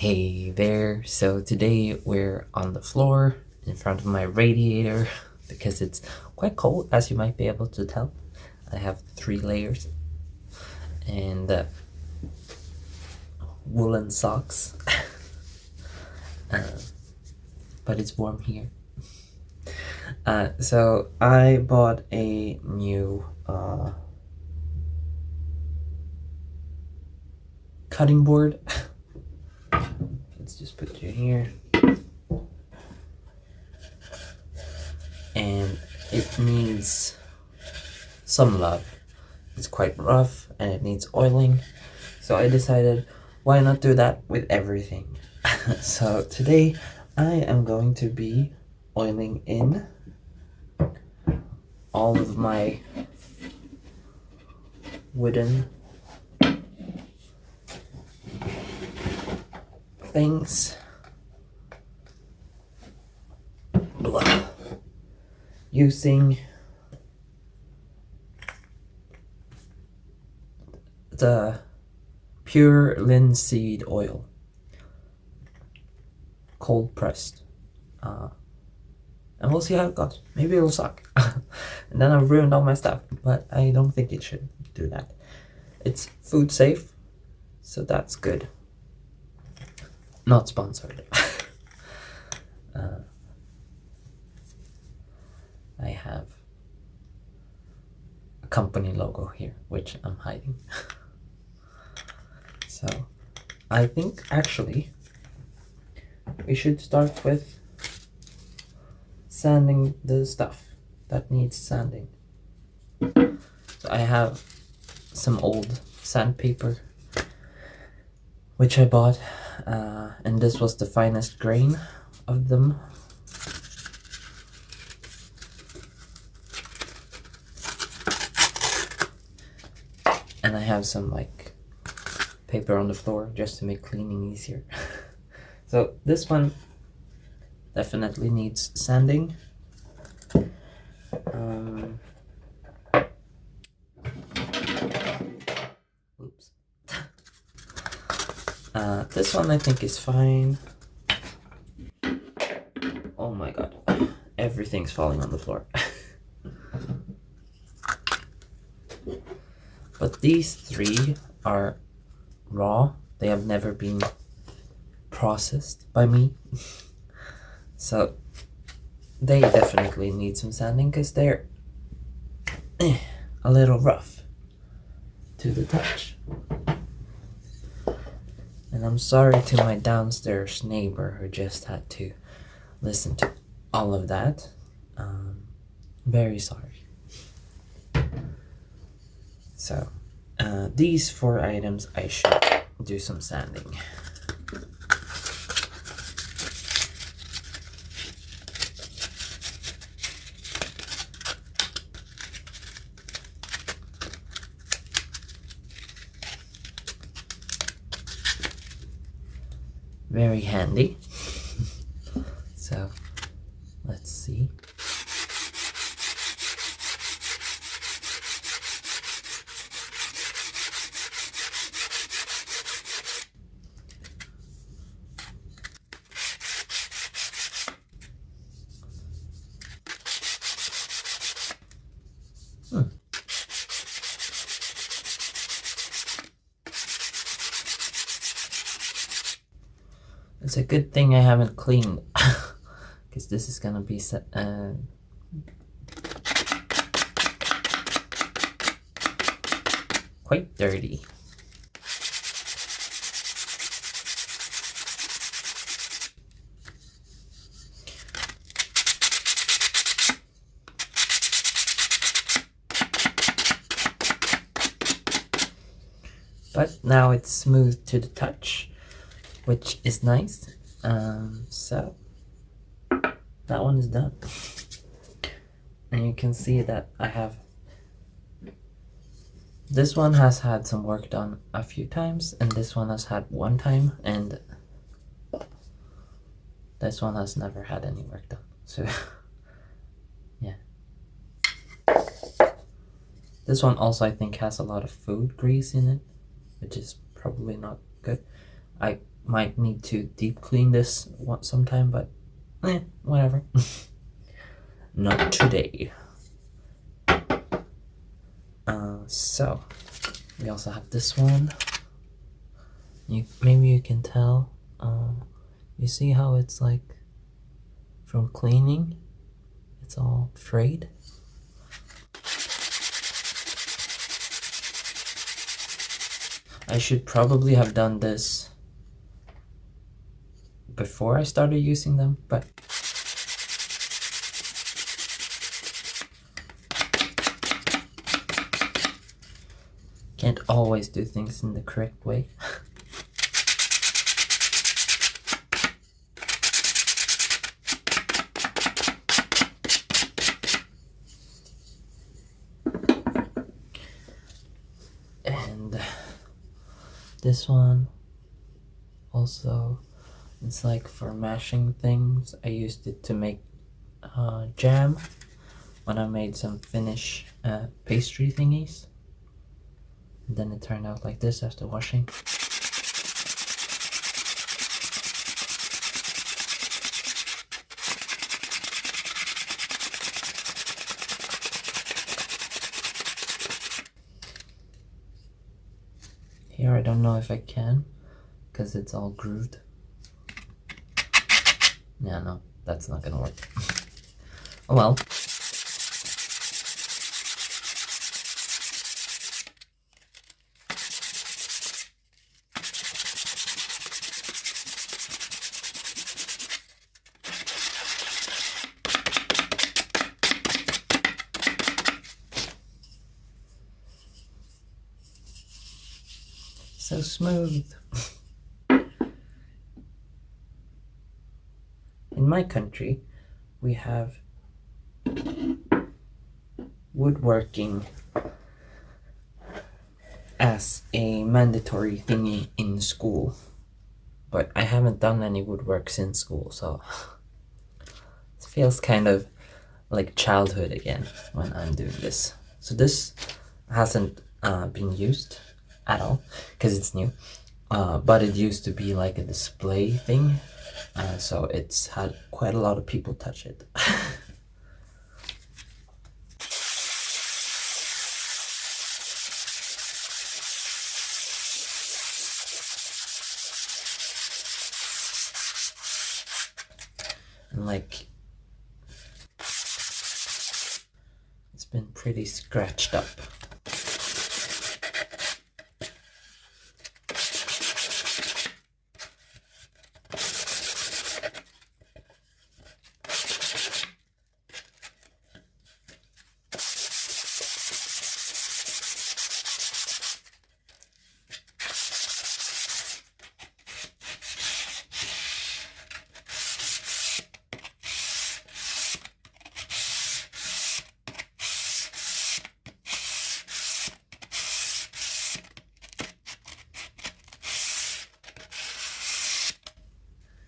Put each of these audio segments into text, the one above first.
Hey there, so today we're on the floor in front of my radiator because it's quite cold, as you might be able to tell. I have 3 layers and woolen socks, but it's warm here. So I bought a new cutting board. Let's just put you here. And it needs some love. It's quite rough and it needs oiling. So I decided, why not do that with everything? So today I am going to be oiling in all of my wooden things. Blah. Using the pure linseed oil, cold pressed, and we'll see how it goes. Maybe it'll suck and then I've ruined all my stuff, but I don't think it should do that. It's food safe, so that's good. Not sponsored. I have a company logo here, which I'm hiding. So I think actually we should start with sanding the stuff that needs sanding. So I have some old sandpaper which I bought, and this was the finest grain of them. And I have some like paper on the floor just to make cleaning easier. So this one definitely needs sanding. Oops. This one I think is fine. Oh my god, everything's falling on the floor. But these 3 are raw. They have never been processed by me. So they definitely need some sanding because they're a little rough to the touch. And I'm sorry to my downstairs neighbor who just had to listen to all of that. Very sorry. So these 4 items I should do some sanding. Very handy. So let's see. It's a good thing I haven't cleaned, because this is gonna be quite dirty. But now it's smooth to the touch, which is nice. So that one is done. And you can see that I have, this one has had some work done a few times, and this one has had 1 time, and this one has never had any work done. So yeah. This one also I think has a lot of food grease in it, which is probably not good. I might need to deep clean this sometime, but whatever. Not today. So we also have this one. Maybe you can tell. You see how it's like from cleaning, it's all frayed. I should probably have done this before I started using them, but can't always do things in the correct way. And this one also, it's like for mashing things. I used it to make jam when I made some Finnish pastry thingies. And then it turned out like this after washing. Here I don't know if I can, because it's all grooved. Yeah, no, that's not gonna work. Oh well. So smooth. In my country, we have woodworking as a mandatory thingy in school. But I haven't done any woodwork since school, so it feels kind of like childhood again when I'm doing this. So this hasn't been used at all because it's new, but it used to be like a display thing, so it's had quite a lot of people touch it. And like, it's been pretty scratched up.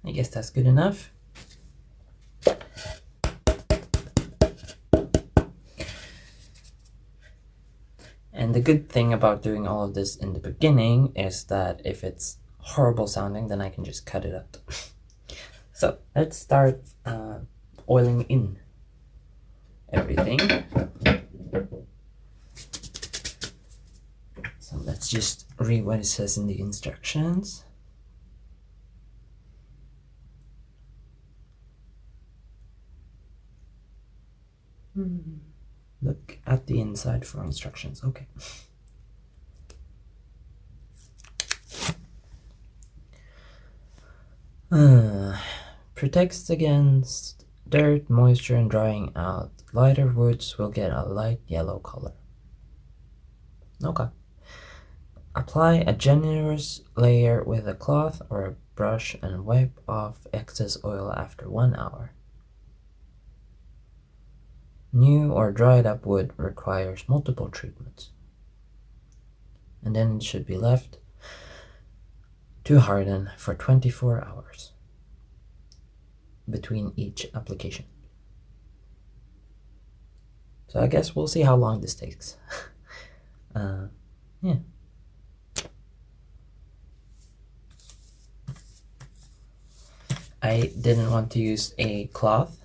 I guess that's good enough. And the good thing about doing all of this in the beginning is that if it's horrible sounding, then I can just cut it out. So let's start oiling in everything. So let's just read what it says in the instructions. Look at the inside for instructions. Okay. Protects against dirt, moisture, and drying out. Lighter woods will get a light yellow color. Okay. Apply a generous layer with a cloth or a brush and wipe off excess oil after 1 hour. New or dried up wood requires multiple treatments. And then it should be left to harden for 24 hours between each application. So I guess we'll see how long this takes. Yeah. I didn't want to use a cloth,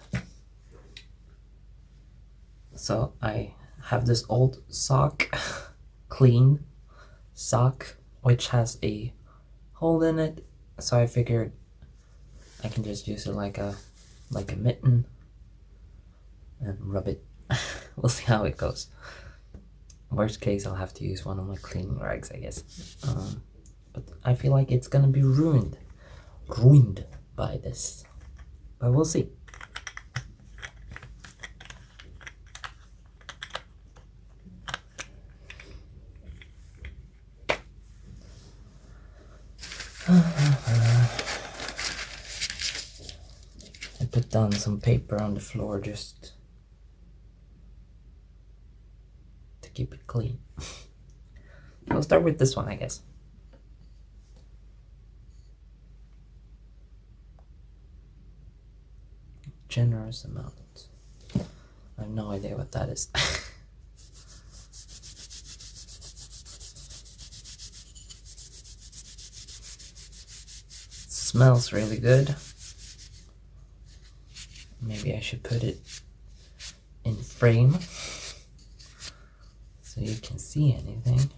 so I have this old sock, clean sock, which has a hole in it, so I figured I can just use it like a mitten and rub it. We'll see how it goes. Worst case, I'll have to use one of my cleaning rags, I guess. But I feel like it's gonna be ruined by this, but we'll see. I put down some paper on the floor just to keep it clean. We'll start with this one, I guess. Generous amount. I have no idea what that is. Smells really good. Maybe I should put it in frame so you can see anything.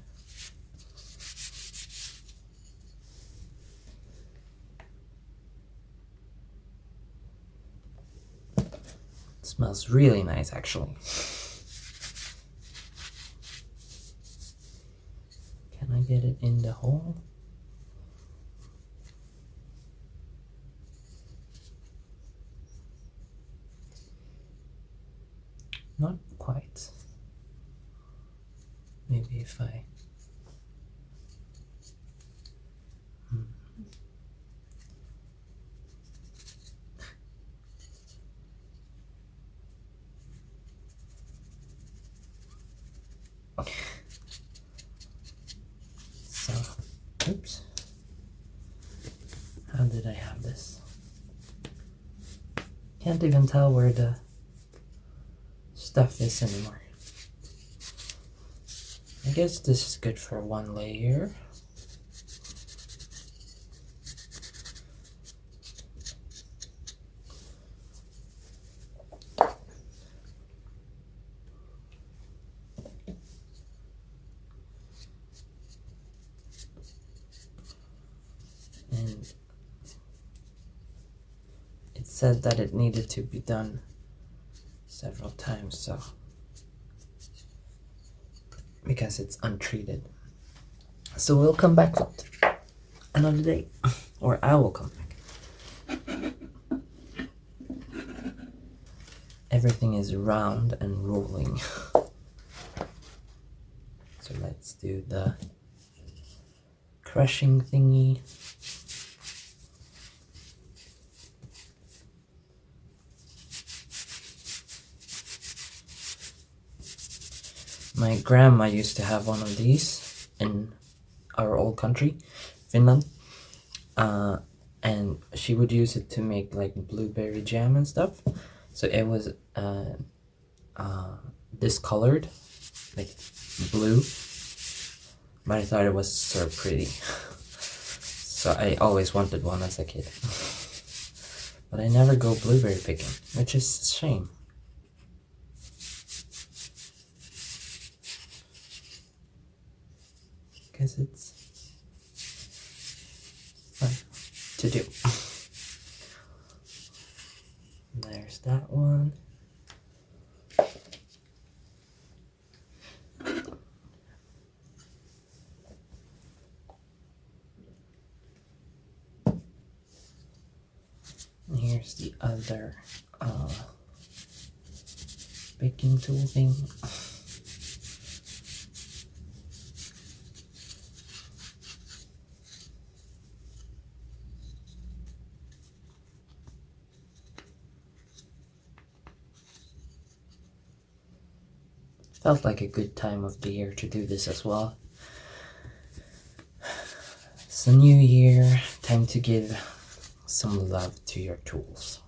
It smells really nice, actually. Can I get it in the hole? Not quite. Maybe if I... So, oops. How did I have this? Can't even tell where the stuff is anymore. I guess this is good for one layer. And it said that it needed to be done several times, so because it's untreated. So we'll come back another day, or I will come back. Everything is round and rolling. So let's do the crushing thingy. My grandma used to have one of these in our old country, Finland, and she would use it to make like blueberry jam and stuff. So it was discolored, like blue, but I thought it was so pretty. So I always wanted one as a kid, but I never go blueberry picking, which is a shame. Because it's fun to do. There's that one. And here's the other baking tool thing. Felt like a good time of the year to do this as well. It's a new year, time to give some love to your tools.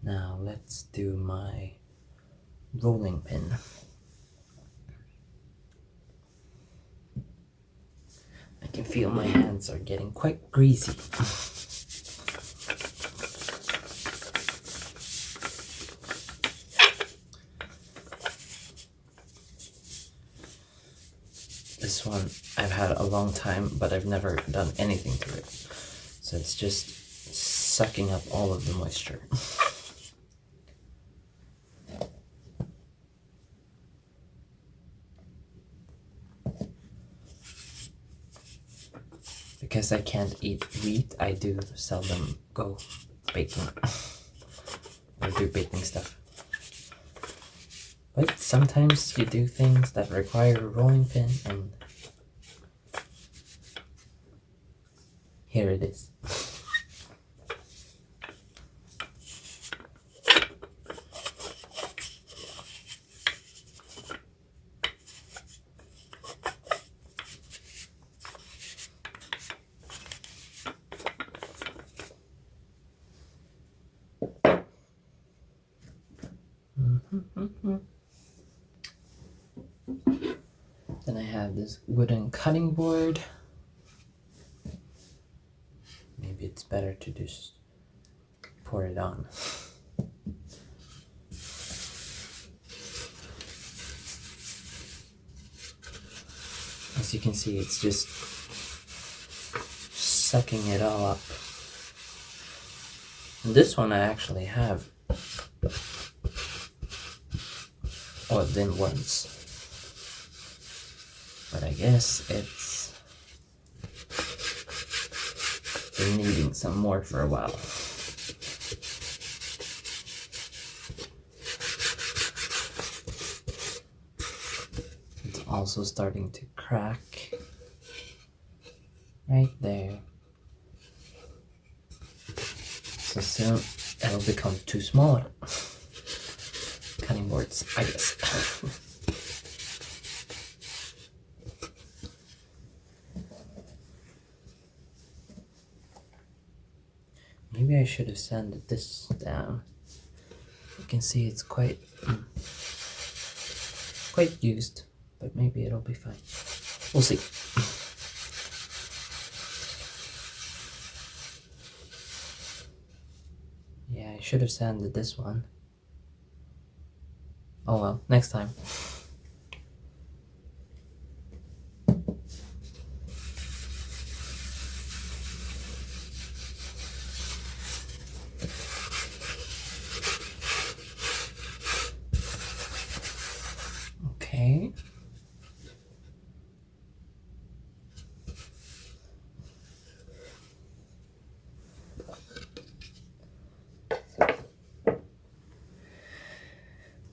Now let's do my rolling pin. feel my hands are getting quite greasy. This one I've had a long time, but I've never done anything to it. So it's just sucking up all of the moisture. Because I can't eat wheat, I do seldom go baking or do baking stuff. But sometimes you do things that require a rolling pin, and here it is. Then I have this wooden cutting board. Maybe it's better to just pour it on. As you can see, it's just sucking it all up. And this one I actually have oiled in once. But I guess it's been needing some more for a while. It's also starting to crack right there. So soon it'll become too small. Cutting boards, I guess. Maybe I should have sanded this down. You can see it's quite used, but maybe it'll be fine. We'll see. Yeah, I should have sanded this one. Oh well, next time. Okay.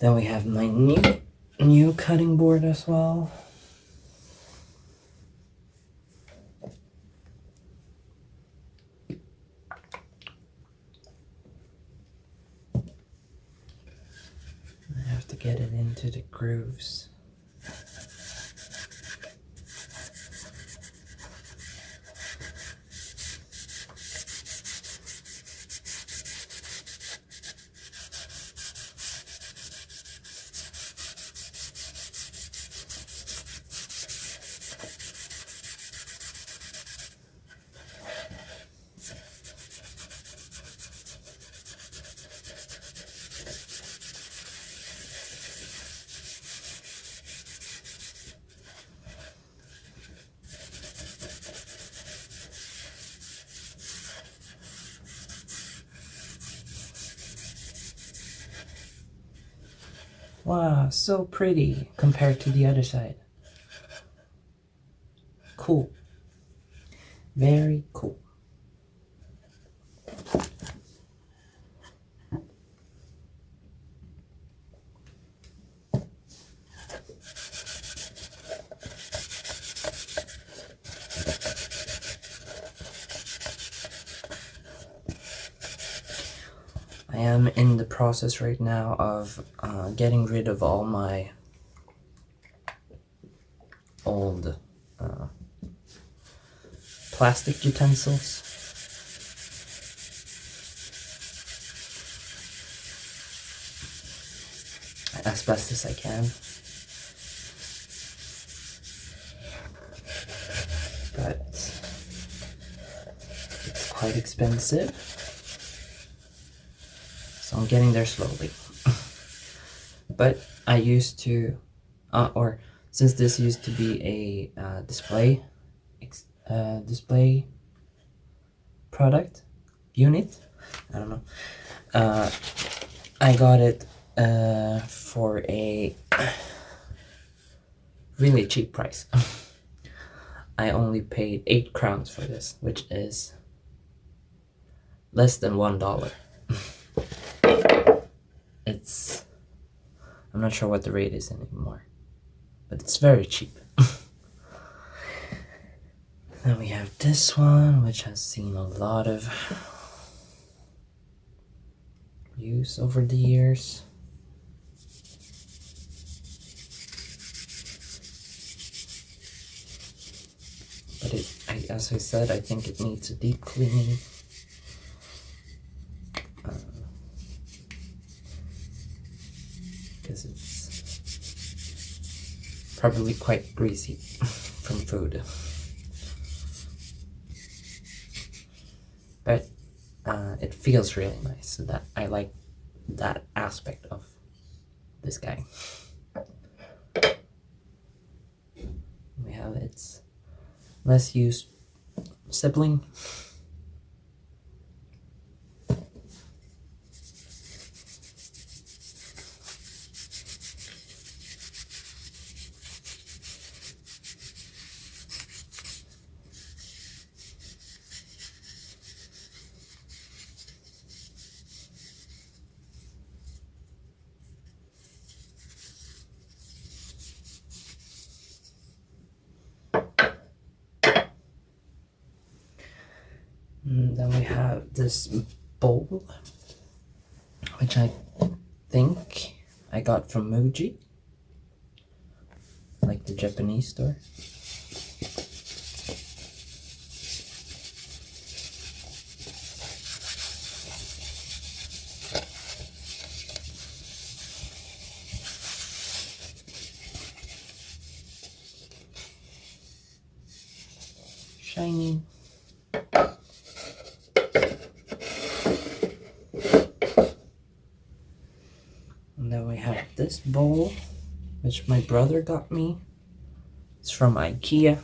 Then we have my new cutting board as well. I have to get it into the grooves. Wow, so pretty compared to the other side. Cool. Very cool. I am in the process right now of getting rid of all my old plastic utensils. As best as I can. But quite expensive. So I'm getting there slowly. But I used to, or since this used to be a display product unit, I don't know. I got it for a really cheap price. I only paid 8 crowns for this, which is less than $1. I'm not sure what the rate is anymore, but it's very cheap. Then we have this one, which has seen a lot of use over the years. But as I said, I think it needs a deep cleaning. Because it's probably quite greasy from food. But it feels really nice, so that I like that aspect of this guy. We have its less used sibling. Then we have this bowl, which I think I got from Muji, like the Japanese store. Shiny. And then we have this bowl, which my brother got me. It's from IKEA.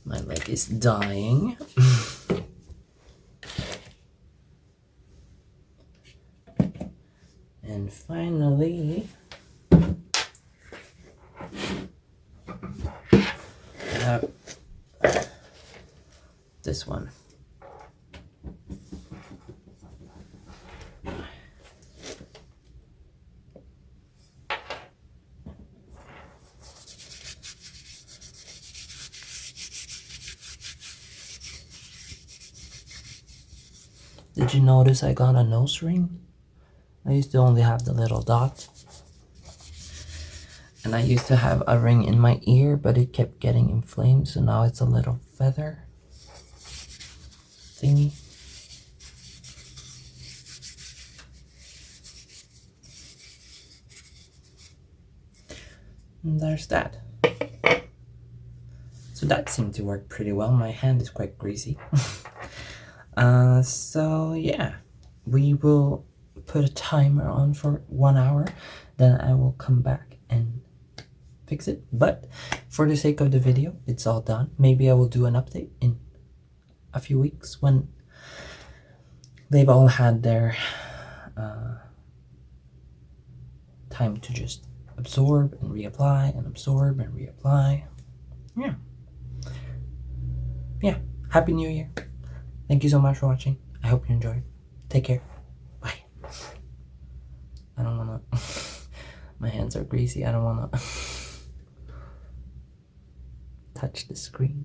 My leg is dying. And finally, I have this one. Did you notice I got a nose ring? I used to only have the little dot. And I used to have a ring in my ear, but it kept getting inflamed, so now it's a little feather thingy. And there's that. So that seemed to work pretty well. My hand is quite greasy. So yeah, we will put a timer on for 1 hour, then I will come back and fix it. But for the sake of the video, it's all done. Maybe I will do an update in a few weeks when they've all had their time to just absorb and reapply and absorb and reapply. Yeah, Happy New Year. Thank you so much for watching. I hope you enjoyed. Take care. Bye. I don't wanna my hands are greasy. I don't wanna touch the screen.